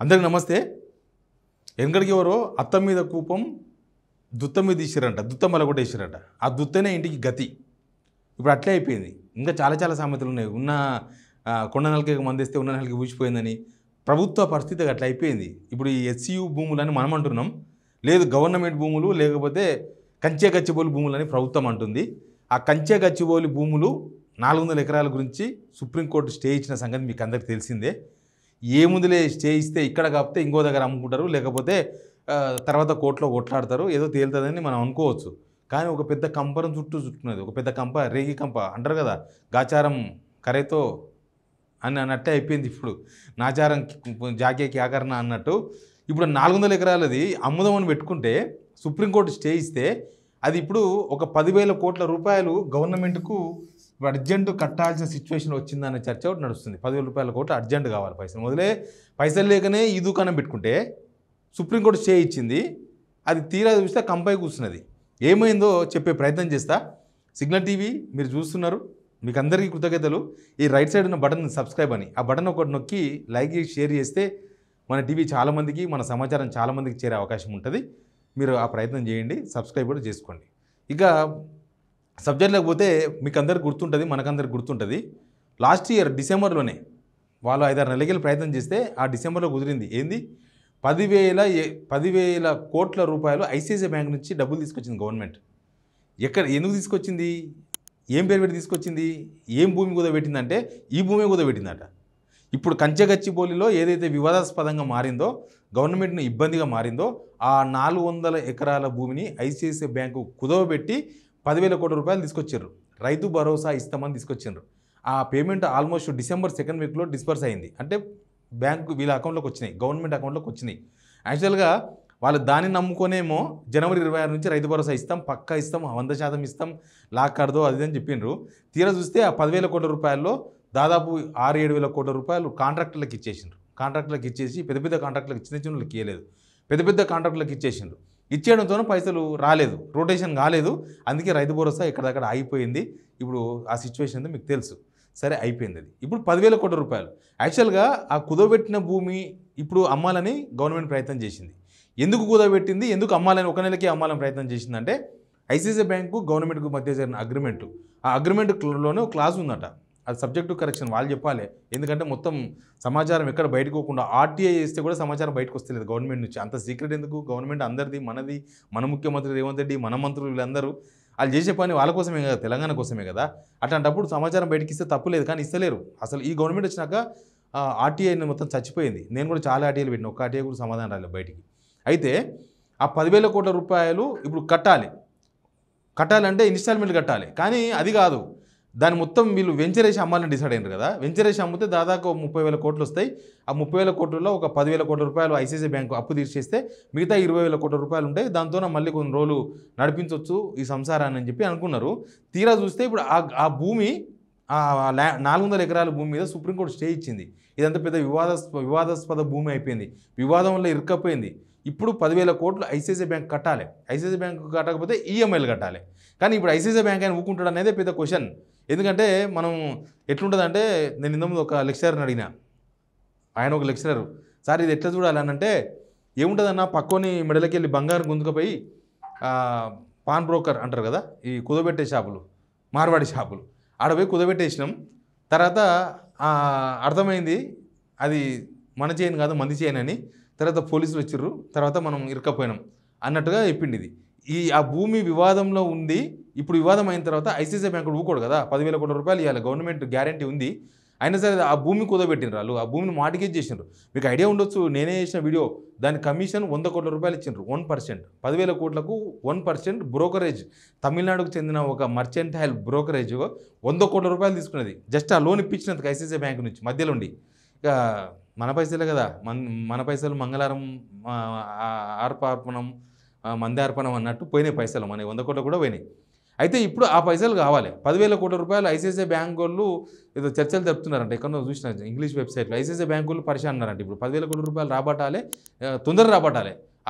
అందరికి నమస్తే. వెనకడికి ఎవరో అత్త మీద కూపం దుత్త మీద తీసిరంట, దుత్త మల కూడా వేసిరంట. ఆ దుత్తనే ఇంటికి గతి. ఇప్పుడు అట్లే అయిపోయింది. ఇంకా చాలా చాలా సామెతలు ఉన్నాయి. ఉన్న కొండ నెలకి మందేస్తే ఉన్న నెలకి ఊసిపోయిందని. ప్రభుత్వ పరిస్థితి అట్లా అయిపోయింది. ఇప్పుడు ఈ ఎస్సీయూ భూములని మనం అంటున్నాం, లేదు గవర్నమెంట్ భూములు లేకపోతే కంచె గచ్చిబౌలి భూములని ప్రభుత్వం అంటుంది. ఆ కంచె గచ్చిబౌలి భూములు 400 ఎకరాల గురించి సుప్రీంకోర్టు స్టే ఇచ్చిన సంగతి మీకు అందరికీ తెలిసిందే. ఏముందులే స్టే ఇస్తే ఇక్కడ కాకపోతే ఇంకో దగ్గర అమ్ముకుంటారు, లేకపోతే తర్వాత కోర్టులో కొట్లాడతారు, ఏదో తేలుతుందని మనం అనుకోవచ్చు. కానీ ఒక పెద్ద కంపరం చుట్టున్నది, ఒక పెద్ద కంప, రేగి కంప అంటారు కదా, గాచారం కరేతో అని అన్నట్టే అయిపోయింది. ఇప్పుడు నాచారం జాకే క్యాకరణ అన్నట్టు ఇప్పుడు 400 ఎకరాలది అమ్ముదామని పెట్టుకుంటే సుప్రీంకోర్టు స్టే ఇస్తే అది ఇప్పుడు ఒక 10,000 కోట్ల రూపాయలు గవర్నమెంట్కు అర్జెంటు కట్టాల్సిన సిచ్యువేషన్ వచ్చిందనే చర్చ ఒకటి నడుస్తుంది. 10,000 కోట్లు అర్జెంట్ కావాలి పైసలు. మొదలే పైసలు లేకనే ఈ దుకాణం పెట్టుకుంటే సుప్రీంకోర్టు స్టే ఇచ్చింది. అది తీరా చూస్తే కంపై కూర్చున్నది. ఏమైందో చెప్పే ప్రయత్నం చేస్తా. సిగ్నల్ టీవీ మీరు చూస్తున్నారు, మీకు అందరికీ కృతజ్ఞతలు. ఈ రైట్ సైడ్ ఉన్న బటన్ సబ్స్క్రైబ్ అని, ఆ బటన్ ఒకటి నొక్కి లైక్ చేసి షేర్ చేస్తే మన టీవీ చాలామందికి, మన సమాచారం చాలామందికి చేరే అవకాశం ఉంటుంది. మీరు ఆ ప్రయత్నం చేయండి, సబ్స్క్రైబ్ కూడా చేసుకోండి. ఇక సబ్జెక్ట్లోకి పోతే మీకు అందరికి గుర్తుంటుంది, మనకందరికి గుర్తుంటుంది. లాస్ట్ ఇయర్ డిసెంబర్లోనే వాళ్ళు 5-6 నెలలకి ప్రయత్నం చేస్తే ఆ డిసెంబర్లో కుదిరింది. ఏంది 10,000 కోట్ల రూపాయలు ఐసిఐసిఐ బ్యాంక్ నుంచి డబ్బులు తీసుకొచ్చింది గవర్నమెంట్. ఎందుకు తీసుకొచ్చింది, ఏం పేరు పెట్టి తీసుకొచ్చింది, ఏం భూమి కుదబెట్టిందంటే ఈ భూమి కుదబెట్టిందట. ఇప్పుడు కంచెగచ్చిబౌలిలో ఏదైతే వివాదాస్పదంగా మారిందో, గవర్నమెంట్ను ఇబ్బందిగా మారిందో, ఆ 400 ఎకరాల భూమిని ఐసిఐసిఐ బ్యాంకు కుదవబెట్టి 10,000 కోట్ల రూపాయలు తీసుకొచ్చారు. రైతు భరోసా ఇస్తామని తీసుకొచ్చారు. ఆ పేమెంట్ ఆల్మోస్ట్ డిసెంబర్ 2nd వీక్లో డిస్పర్స్ అయింది. అంటే బ్యాంకు వీళ్ళ అకౌంట్లోకి వచ్చినాయి, గవర్నమెంట్ అకౌంట్లోకి వచ్చినాయి. యాక్చువల్గా వాళ్ళు దాన్ని నమ్ముకొనేమో జనవరి 26 నుంచి రైతు భరోసా ఇస్తాం, పక్కా ఇస్తాం, 100% ఇస్తాం, లాక్ కడదో అది అని చెప్పిండ్రు. తీరా చూస్తే ఆ 10,000 కోట్ల రూపాయల్లో దాదాపు 6-7 కోట్ల రూపాయలు కాంట్రాక్టర్లకు ఇచ్చేసిండ్రు. కాంట్రాక్టర్లకు ఇచ్చేసి పెద్ద పెద్ద కాంట్రాక్టర్లకు చిన్న చిన్నలకు ఇవ్వలేదు, పెద్ద పెద్ద కాంట్రాక్టర్లకు ఇచ్చేసిండ్రు. ఇచ్చేయడంతోనే పైసలు రాలేదు, రొటేషన్ కాలేదు. అందుకే రైతు భరోసా ఎక్కడక్కడ ఆగిపోయింది. ఇప్పుడు ఆ సిచ్యువేషన్ మీకు తెలుసు. సరే అయిపోయింది అది. ఇప్పుడు 10,000 కోట్ల రూపాయలు యాక్చువల్గా ఆ కుదవబెట్టిన భూమి ఇప్పుడు అమ్మాలని గవర్నమెంట్ ప్రయత్నం చేసింది. ఎందుకు కుదవబెట్టింది, ఎందుకు అమ్మాలని, ఒక నెలకి అమ్మాలని ప్రయత్నం చేసిందంటే ఐసిఐసిఐ బ్యాంకు గవర్నమెంట్కు మధ్య జరిగిన అగ్రిమెంటు, ఆ అగ్రిమెంట్లోనే ఒక క్లాజ్ ఉందట. అది సబ్జెక్ట్ టు కరెక్షన్ వాళ్ళు చెప్పాలి. ఎందుకంటే మొత్తం సమాచారం ఎక్కడ బయటకు పోకుండా ఆర్టీఐ చేస్తే కూడా సమాచారం బయటకు వస్తలేదు గవర్నమెంట్ నుంచి. అంత సీక్రెట్ ఎందుకు? గవర్నమెంట్ అందరిది, మనది, మన ముఖ్యమంత్రి రేవంత్ రెడ్డి, మన మంత్రులు, వీళ్ళందరూ వాళ్ళు చేసే పని వాళ్ళ కోసమే కదా, తెలంగాణ కోసమే కదా. అట్లాంటప్పుడు సమాచారం బయటకి ఇస్తే తప్పులేదు, కానీ ఇస్తలేరు. అసలు ఈ గవర్నమెంట్ వచ్చినాక ఆర్టీఐ మొత్తం చచ్చిపోయింది. నేను కూడా చాలా ఆర్టీఐలు పెట్టిన, ఒక్క ఆర్టీఐ కూడా సమాధానం రాలేదు బయటికి. అయితే ఆ 10,000 కోట్ల రూపాయలు ఇప్పుడు కట్టాలంటే ఇన్స్టాల్మెంట్ కట్టాలి. కానీ అది కాదు, దాని మొత్తం వీళ్ళు వెంచర్ వేసి అమ్మాలని డిసైడ్ అయినారు కదా. వెంచర్ వేసి అమ్మితే దాదాపు 30,000 కోట్లు వస్తాయి. ఆ 30,000 కోట్లలో ఒక 10,000 కోట్ల రూపాయలు ఐసిఐసిఐ బ్యాంకు అప్పు తీర్చేస్తే మిగతా 20,000 కోట్ల రూపాయలు ఉంటాయి. దాంతో మళ్ళీ కొన్ని రోజులు నడిపించవచ్చు ఈ సంసారాన్ని అని చెప్పి అనుకున్నారు. తీరా చూస్తే ఇప్పుడు ఆ భూమి, 400 ఎకరాల భూమి మీద సుప్రీంకోర్టు స్టే ఇచ్చింది. ఇదంతా పెద్ద వివాదాస్పద భూమి అయిపోయింది, వివాదంలో ఇరుక్కపోయింది. ఇప్పుడు 10,000 కోట్లు ఐసిఐసిఐ బ్యాంక్ కట్టాలి. ఐసిఐసిఐ బ్యాంకు కట్టకపోతే ఈఎంఐలు కట్టాలి. కానీ ఇప్పుడు ఐసిఐసిఐ బ్యాంక్ ఆయన ఊకుంటాడు అనేది పెద్ద క్వశ్చన్. ఎందుకంటే మనం ఎట్లుంటుందంటే, నేను ఇంతకుముందు ఒక లెక్చరర్ని అడిగిన, ఆయన ఒక లెక్చరర్, సార్ ఇది ఎట్లా చూడాలి అని అంటే, ఏముంటుందన్న పక్కని మెడలకి వెళ్ళి బంగారం గుంజుకపోయి పాన్ బ్రోకర్ అంటారు కదా, ఈ కుదబెట్టే షాపులు, మార్వాడి షాపులు, ఆడపోయి కుదబెట్టేసినాం. తర్వాత అర్థమైంది అది మన చేయను కాదు మంది చేయను అని. తర్వాత పోలీసులు వచ్చిర్రు, తర్వాత మనం ఇరుక్కపోయినాం అన్నట్టుగా చెప్పింది. ఇది ఆ భూమి వివాదంలో ఉంది. ఇప్పుడు వివాదం అయిన తర్వాత ఐసిఐసిఐ బ్యాంకు ఊకోడు కదా, 10,000 కోట్ల రూపాయలు ఇవ్వాలి, గవర్నమెంట్ గ్యారంటీ ఉంది. అయినా సరే ఆ భూమి కుదబెట్టినరు వాళ్ళు, ఆ భూమిని మార్టిగేజ్ చేసినారు. మీకు ఐడియా ఉండొచ్చు, నేనే చేసిన వీడియో, దాని కమిషన్ 100 కోట్ల రూపాయలు ఇచ్చిండ్రు, 1%. 10,000 కోట్లకు 1% బ్రోకరేజ్. తమిళనాడుకు చెందిన ఒక మర్చెంటైల్ బ్రోకరేజ్ 100 కోట్ల రూపాయలు తీసుకున్నది, జస్ట్ ఆ లోన్ ఇప్పించినందుకు ఐసిఐసిఐ బ్యాంకు నుంచి మధ్యలో ఉండి. ఇక మన పైసలే కదా, మన పైసలు మంగళవారం ఆర్పణం మందార్పణం అన్నట్టు పోయినాయి పైసలు, మన 100 కోట్లు కూడా పోయినాయి. అయితే ఇప్పుడు ఆ పైసలు కావాలి. 10,000 కోట్ల రూపాయలు ఐసిఐసిఐ బ్యాంక్ వాళ్ళు ఏదో చర్చలు జరుపుతున్నారంట. ఎక్కడో చూసిన ఇంగ్లీష్ వెబ్సైట్లో ఐసిఐసిఐ బ్యాంక్ వాళ్ళు పరిశాన్ అన్నారంట. ఇప్పుడు 10,000 కోట్ల రూపాయలు రాబట్టాలి, తొందరగా రాబట్టాలి.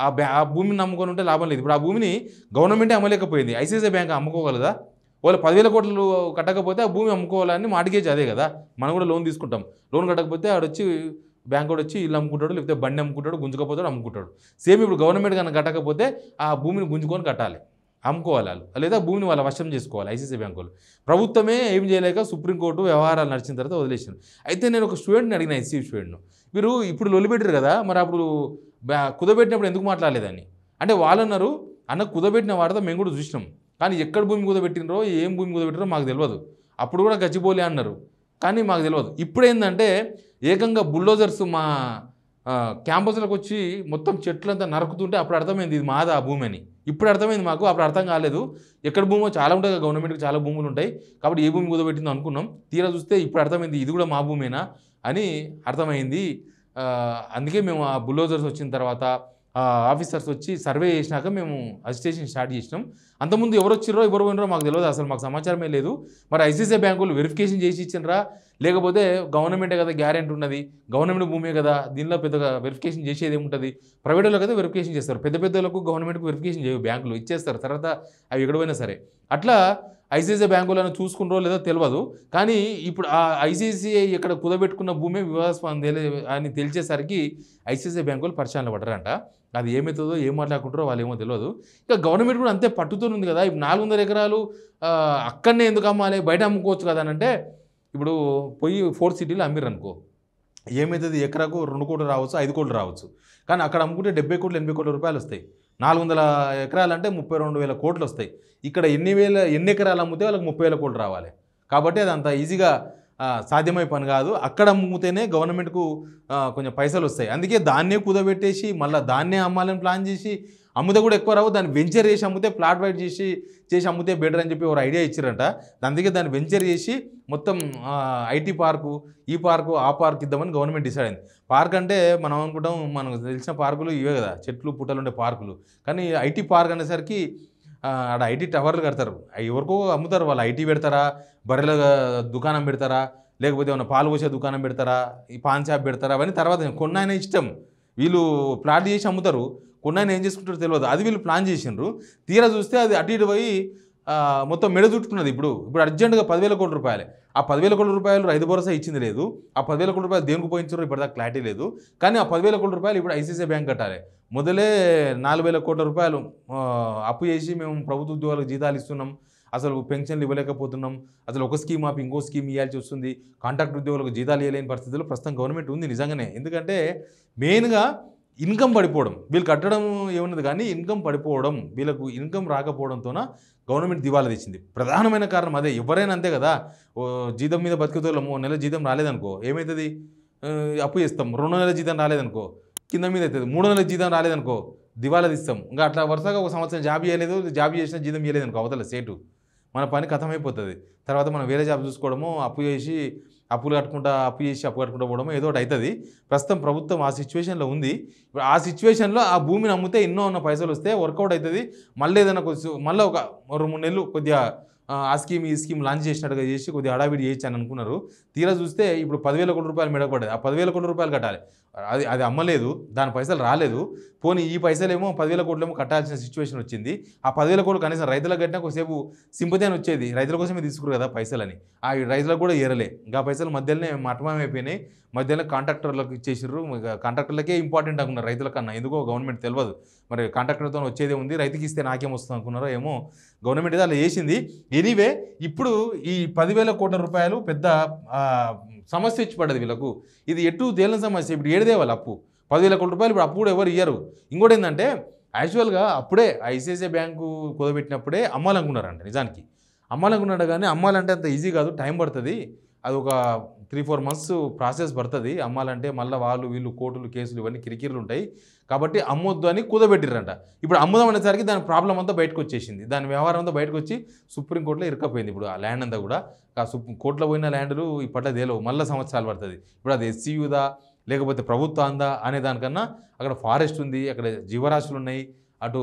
ఆ భూమిని నమ్ముకొని ఉంటే లాభం లేదు. ఇప్పుడు ఆ భూమిని గవర్నమెంటే అమ్మలేకపోయింది, ఐసిఐసిఐ బ్యాంక్ అమ్ముకోగలదా? వాళ్ళు 10,000 కోట్లు కట్టకపోతే ఆ భూమి అమ్ముకోవాలని మార్టిగేజ్ అదే కదా, మనం కూడా లోన్ తీసుకుంటాం. లోన్ కట్టకపోతే ఆడొచ్చి బ్యాంక్ వచ్చి ఇల్లు అమ్ముకుంటాడు, లేకపోతే బండి అమ్ముకుంటాడు, గుంజుకపోతాడు, అమ్ముకుంటాడు. సేమ్ ఇప్పుడు గవర్నమెంట్ కనుక కట్టకపోతే ఆ భూమిని గుంజుకొని కట్టాలి, అమ్ముకోవాలి వాళ్ళు, లేదా భూమిని వాళ్ళ వశం చేసుకోవాలి ఐసీఐసీఐ బ్యాంక్ వాళ్ళు. ప్రభుత్వమే ఏం చేయలేక సుప్రీంకోర్టు వ్యవహారాలు నడిచిన తర్వాత వదిలేసాను. అయితే నేను ఒక స్టూడెంట్ని అడిగిన, ఎస్సీ స్టూడెంట్ను, మీరు ఇప్పుడు లొలిపెట్టారు కదా, మరి అప్పుడు కుదబెట్టినప్పుడు ఎందుకు మాట్లాడలేదని అంటే వాళ్ళు అన్నారు, అన్న కుదబెట్టిన వార్త మేము కూడా చూసినాం, కానీ ఎక్కడ భూమి కుదబెట్టినరో ఏం భూమి కుదబెట్టినరో మాకు తెలియదు. అప్పుడు కూడా గచ్చిబౌలి అన్నారు, కానీ మాకు తెలియదు. ఇప్పుడు ఏంటంటే ఏకంగా బుల్డోజర్స్ మా క్యాంపస్లకు వచ్చి మొత్తం చెట్లంతా నరుకుతుంటే అప్పుడు అర్థమైంది ఇది మాదా ఆ భూమి అని. ఇప్పుడు అర్థమైంది మాకు, అప్పుడు అర్థం కాలేదు. ఎక్కడ భూమో చాలా ఉంటాయి, గవర్నమెంట్కి చాలా భూములు ఉంటాయి, కాబట్టి ఏ భూమి కుదబెట్టిందో అనుకున్నాం. తీరా చూస్తే ఇప్పుడు అర్థమైంది ఇది కూడా మా భూమేనా అని అర్థమైంది. అందుకే మేము ఆ బుల్డోజర్స్ వచ్చిన తర్వాత ఆఫీసర్స్ వచ్చి సర్వే చేసినాక మేము అజిటేషన్ స్టార్ట్ చేసినాం. అంతకుముందు ఎవరు వచ్చిర్రో ఎవరు పోయినరో మాకు తెలియదు, అసలు మాకు సమాచారమే లేదు. మరి ఐసీఐసీఐ బ్యాంకులు వెరిఫికేషన్ చేసి ఇచ్చినరా, లేకపోతే గవర్నమెంటే కదా గ్యారెంటీ ఉన్నది, గవర్నమెంట్ భూమే కదా, దీనిలో పెద్దగా వెరిఫికేషన్ చేసేది ఏముంటుంది, ప్రైవేట్లో కదా వెరిఫికేషన్ చేస్తారు, పెద్ద పెద్దలకు గవర్నమెంట్కి వెరిఫికేషన్ చేయవు, బ్యాంకులు ఇచ్చేస్తారు తర్వాత అవి ఎక్కడైనా సరే. అట్లా ఐసీఐసీఐ బ్యాంకులను చూసుకున్నారో లేదో తెలియదు. కానీ ఇప్పుడు ఆ ఐసీఐసీఐ ఇక్కడ కుదబెట్టుకున్న భూమే వివాదాస్పదం అని తెలిసేసరికి ఐసీఐసీఐ బ్యాంకులు పరిచయాలు పడ్డారంట. అది ఏమవుతుందో ఏం మాట్లాడుకుంటారో వాళ్ళు ఏమో తెలియదు. ఇంకా గవర్నమెంట్ కూడా అంతే పట్టుతుంది కదా, ఇప్పుడు 400 ఎకరాలు అక్కడనే ఎందుకు అమ్మాలి, బయట అమ్ముకోవచ్చు కదా అని అంటే, ఇప్పుడు పోయి 4 సిటీలు అమ్మిర్రు అనుకో, ఏమవుతుంది, ఎకరాకు 2 కోట్లు రావచ్చు, 5 కోట్లు రావచ్చు. కానీ అక్కడ అమ్ముకుంటే 70 కోట్లు 80 కోట్ల రూపాయలు వస్తాయి. 400 ఎకరాలు అంటే 32,000 కోట్లు వస్తాయి. ఇక్కడ ఎన్ని ఎకరాలు అమ్మితే వాళ్ళకి 30,000 కోట్లు రావాలి. కాబట్టి అది అంత ఈజీగా సాధ్యమయ్యే పని కాదు. అక్కడ అమ్ముతేనే గవర్నమెంట్కు కొంచెం పైసలు వస్తాయి. అందుకే దాన్నే కుదబెట్టేసి మళ్ళీ దాన్నే అమ్మాలని ప్లాన్ చేసి అమ్ముతే కూడా ఎక్కువ రావు, దాన్ని వెంచర్ చేసి అమ్మితే ఫ్లాట్ వైట్ చేసి అమ్మితే బెటర్ అని చెప్పి ఒక ఐడియా ఇచ్చారంట. అందుకే దాన్ని వెంచర్ చేసి మొత్తం ఐటీ పార్కు, ఈ పార్కు, ఆ పార్క్ ఇద్దామని గవర్నమెంట్ డిసైడ్ అయింది. పార్క్ అంటే మనం అనుకుంటాం మనకు తెలిసిన పార్కులు ఇవే కదా, చెట్లు పుట్టలు ఉండే పార్కులు. కానీ ఐటీ పార్క్ అనేసరికి ఆడ ఐటీ టవర్లు కడతారు, ఎవరికో అమ్ముతారు, వాళ్ళు ఐటీ పెడతారా, బర్రెల దుకాణం పెడతారా, లేకపోతే ఏమైనా పాలు పోసే దుకాణం పెడతారా, ఈ పాన్ షాప్ పెడతారా, అవన్నీ తర్వాత కొన్నాయన ఇష్టం. వీళ్ళు ప్లాట్ చేసి అమ్ముతారు, కొన్నాయన ఏం చేసుకుంటారో తెలియదు. అది వీళ్ళు ప్లాన్ చేసిండ్రు. తీరా చూస్తే అది అటు ఇటు పోయి మొత్తం మెడ చుట్టుకున్నది. ఇప్పుడు అర్జెంటుగా 10,000 కోట్ల రూపాయలే. ఆ 10,000 కోట్ల రూపాయలు రైతు భరోసా ఇచ్చింది లేదు, ఆ 10,000 కోట్ల రూపాయలు దేనికి పోయించారో ఇప్పటిదాకా క్లారిటీ లేదు. కానీ ఆ 10,000 కోట్ల రూపాయలు ఇప్పుడు ఐసీఐసీఐ బ్యాంక్ కట్టాలి. మొదలే 4,000 కోట్ల రూపాయలు అప్పు చేసి మేము ప్రభుత్వ ఉద్యోగాలకు జీతాలు ఇస్తున్నాం, అసలు పెన్షన్లు ఇవ్వలేకపోతున్నాం, అసలు ఒక స్కీమ్ ఆపి ఇంకో స్కీమ్ ఇవ్వాల్సి వస్తుంది, కాంట్రాక్ట్ ఉద్యోగులకు జీతాలు ఇవ్వలేని పరిస్థితుల్లో ప్రస్తుతం గవర్నమెంట్ ఉంది నిజంగానే. ఎందుకంటే మెయిన్గా ఇన్కమ్ పడిపోవడం, వీళ్ళు కట్టడం ఏమున్నది కానీ ఇన్కమ్ పడిపోవడం, వీళ్ళకు ఇన్కమ్ రాకపోవడంతోన గవర్నమెంట్ దివాలా తెచ్చింది. ప్రధానమైన కారణం అదే. ఎవరైనా అంతే కదా, జీతం మీద బతికేతోళ్ళము, నెల జీతం రాలేదనుకో ఏమవుతుంది, అప్పు చేస్తాం. 2 నెలల జీతం రాలేదనుకో కింద మీద అవుతుంది. 3 నెలల జీతం రాలేదనుకో దివాలా తీస్తాం. ఇంకా అట్లా వరుసగా ఒక సంవత్సరం జాబ్ చేయలేదు, జాబ్ చేసిన జీతం ఇవ్వలేదు అనుకో అవతల సేటు, మన పని కథమైపోతుంది. తర్వాత మనం వేరే జాబ్ చూసుకోవడము, అప్పు కట్టుకుంటూ పోవడము ఏదో ఒకటి అవుతుంది. ప్రస్తుతం ప్రభుత్వం ఆ సిచ్యువేషన్లో ఉంది. ఇప్పుడు ఆ సిచ్యువేషన్లో ఆ భూమిని అమ్మితే ఎన్నో ఉన్న పైసలు వస్తే వర్కౌట్ అవుతుంది. మళ్ళీ ఏదైనా మళ్ళీ ఒక 2-3 నెలలు కొద్దిగా ఆ స్కీమ్ ఈ స్కీమ్ లాంచ్ చేసినట్టుగా చేసి కొద్దిగా హడావిడి చేయొచ్చు అని అనుకున్నారు. తీరా చూస్తే ఇప్పుడు 10,000 కోట్ల రూపాయలు మెడపడ్డది. ఆ 10,000 కోట్ల రూపాయలు కట్టాలి, అది అమ్మలేదు, దాని పైసలు రాలేదు. పోనీ ఈ పైసలేమో 10,000 కోట్లేమో కట్టాల్సిన సిచ్యువేషన్ వచ్చింది. ఆ 10,000 కోట్లు కనీసం రైతులకు కట్టినా కొద్దిసేపు సింపతి అని వచ్చేది, రైతుల కోసమే తీసుకురు కదా పైసలని. ఆ రైతులకు కూడా ఏరలే. ఇంకా పైసలు మధ్యలోనే మఠమమైపోయినాయి, మధ్యలో కాంట్రాక్టర్లకు ఇచ్చేసారు. కాంట్రాక్టర్లకే ఇంపార్టెంట్ అనుకున్నారు రైతుల కన్నా. ఎందుకో గవర్నమెంట్ తెలియదు, మరి కాంట్రాక్టర్తో వచ్చేదే ఉంది, రైతుకి ఇస్తే నాకేం వస్తుంది అనుకున్నారో ఏమో, గవర్నమెంట్ అలా చేసింది. ఎనీవే ఇప్పుడు ఈ 10,000 కోట్ల రూపాయలు పెద్ద సమస్య ఇచ్చి పడ్డది వీళ్ళకు. ఇది ఎటు తేలిన సమస్య. ఇప్పుడు ఏడదే వాళ్ళు అప్పు 10,000 కోట్ల రూపాయలు ఇప్పుడు అప్పు కూడా ఎవరు ఇయ్యరు. ఇంకోటి ఏంటంటే యాక్చువల్గా అప్పుడే ఐసీఐసీఐ బ్యాంకు కుదబెట్టినప్పుడే అమ్మాలనుకున్నారంట. నిజానికి అమ్మాలనుకున్నాడు, కానీ అమ్మాలంటే అంత ఈజీ కాదు, టైం పడుతుంది. అది ఒక 3-4 మంత్స్ ప్రాసెస్ పడుతుంది అమ్మాలంటే. మళ్ళీ వీళ్ళు కోర్టులు కేసులు ఇవన్నీ కిరికిర్లు ఉంటాయి. కాబట్టి అమ్మొద్దు అని కుదబెట్టిరంట. ఇప్పుడు అమ్ముదాం అనేసరికి దాని ప్రాబ్లం అంతా బయటకు వచ్చేసింది, దాని వ్యవహారం అంతా బయటకు వచ్చి సుప్రీంకోర్టులో ఇరకపోయింది. ఇప్పుడు ఆ ల్యాండ్ అంతా కూడా కోర్టులో పోయిన ల్యాండ్లు ఇప్పట్లో తేలవు, మళ్ళీ సంవత్సరాలు పడుతుంది. ఇప్పుడు అది ఎస్సీయూదా లేకపోతే ప్రభుత్వాందా అనే దానికన్నా అక్కడ ఫారెస్ట్ ఉంది, అక్కడ జీవరాశులు ఉన్నాయి, అటు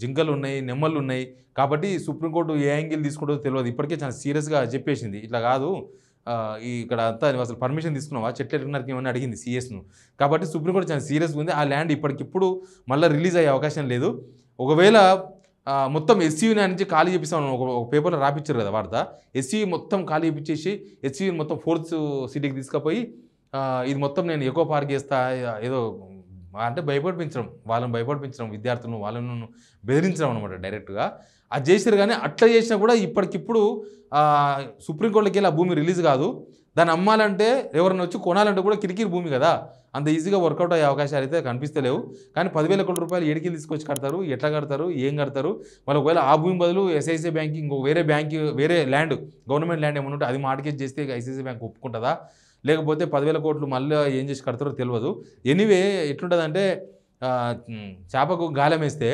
జింకలు ఉన్నాయి, నెమ్మళ్ళు ఉన్నాయి. కాబట్టి సుప్రీంకోర్టు ఏ యాంగిల్ తీసుకుంటుందో తెలియదు. ఇప్పటికే చాలా సీరియస్గా చెప్పేసింది, ఇట్లా కాదు ఇక్కడ అంతా అసలు పర్మిషన్ తీసుకున్నావా, చెట్లు ఎట్టుకున్నారకి ఏమన్నా అడిగింది సిఎస్ను. కాబట్టి సుప్రీంకోర్టు చాలా సీరియస్గా ఉంది. ఆ ల్యాండ్ ఇప్పటికిప్పుడు మళ్ళీ రిలీజ్ అయ్యే అవకాశం లేదు. ఒకవేళ మొత్తం ఎస్సీయూని నుంచి ఖాళీ చేపిస్తాం, ఒక పేపర్లో రాపిచ్చారు కదా వార్త, ఎస్సీ మొత్తం ఖాళీ చేపించేసి ఎస్సీయూని మొత్తం 4th సిటీకి తీసుకుపోయి ఇది మొత్తం నేను ఎకో పార్క్ చేస్తా ఏదో అంటే భయపడిపించడం, వాళ్ళని భయపడిపించడం, విద్యార్థులను వాళ్ళను బెదిరించడం అనమాట డైరెక్ట్గా. అది చేశారు. కానీ అట్లా చేసినా కూడా ఇప్పటికిప్పుడు సుప్రీంకోర్టుకి వెళ్ళి ఆ భూమి రిలీజ్ కాదు. దాన్ని అమ్మాలంటే ఎవరైనా వచ్చి కొనాలంటే కూడా కిరికిరి భూమి కదా, అంత ఈజీగా వర్కౌట్ అయ్యే అవకాశాలు అయితే కనిపిస్తలేవు. కానీ 10,000 కోట్ల రూపాయలు ఏడికి తీసుకొచ్చి కడతారు, ఎట్లా కడతారు, ఏం కడతారు? వాళ్ళు ఒకవేళ ఆ భూమి బదులు ఎస్ఐసిఐ బ్యాంక్ ఇంకో వేరే బ్యాంక్ వేరే ల్యాండ్ గవర్నమెంట్ ల్యాండ్ ఏమన్నా ఉంటే అది మార్కెట్ చేస్తే ఐసిఐసిఐ బ్యాంక్ ఒప్పుకుంటుందా, లేకపోతే 10,000 కోట్లు మళ్ళీ ఏం చేసి కడతారో తెలియదు. ఎనీవే ఎట్లుంటుందంటే చేపకు గాలం వేస్తే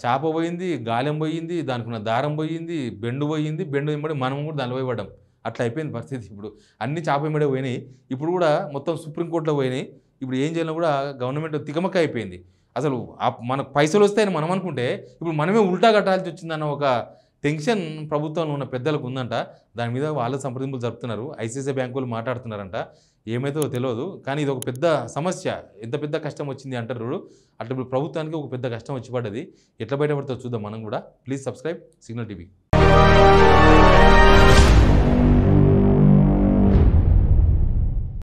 చేప పోయింది, గాలెం పోయింది, దానికి ఉన్న దారం పోయింది, బెండు పోయింది, బెండు వెంబడి మనం కూడా దానిలో పోయబడ్డాం. అట్లా అయిపోయింది పరిస్థితి. ఇప్పుడు అన్ని చేప వెంబడే పోయినాయి. ఇప్పుడు కూడా మొత్తం సుప్రీంకోర్టులో పోయినాయి. ఇప్పుడు ఏం చేయాలో కూడా గవర్నమెంట్ తికమక్క అయిపోయింది. అసలు మనకు పైసలు వస్తాయని మనం అనుకుంటే ఇప్పుడు మనమే ఉల్టా కట్టాల్సి వచ్చిందన్న ఒక టెన్షన్ ప్రభుత్వంలో ఉన్న పెద్దలకు ఉందంట. దాని మీద వాళ్ళ సంప్రదింపులు జరుపుతున్నారు. ఐసిఐసిఐ బ్యాంకు వాళ్ళు మాట్లాడుతున్నారంట. ఏమైతే తెలియదు. కానీ ఇది ఒక పెద్ద సమస్య. ఎంత పెద్ద కష్టం వచ్చింది అంటారు. అట్లా ఇప్పుడు ప్రభుత్వానికి ఒక పెద్ద కష్టం వచ్చి పడ్డది. ఎట్లా బయటపడుతుందో చూద్దాం మనం కూడా. Please subscribe signal TV.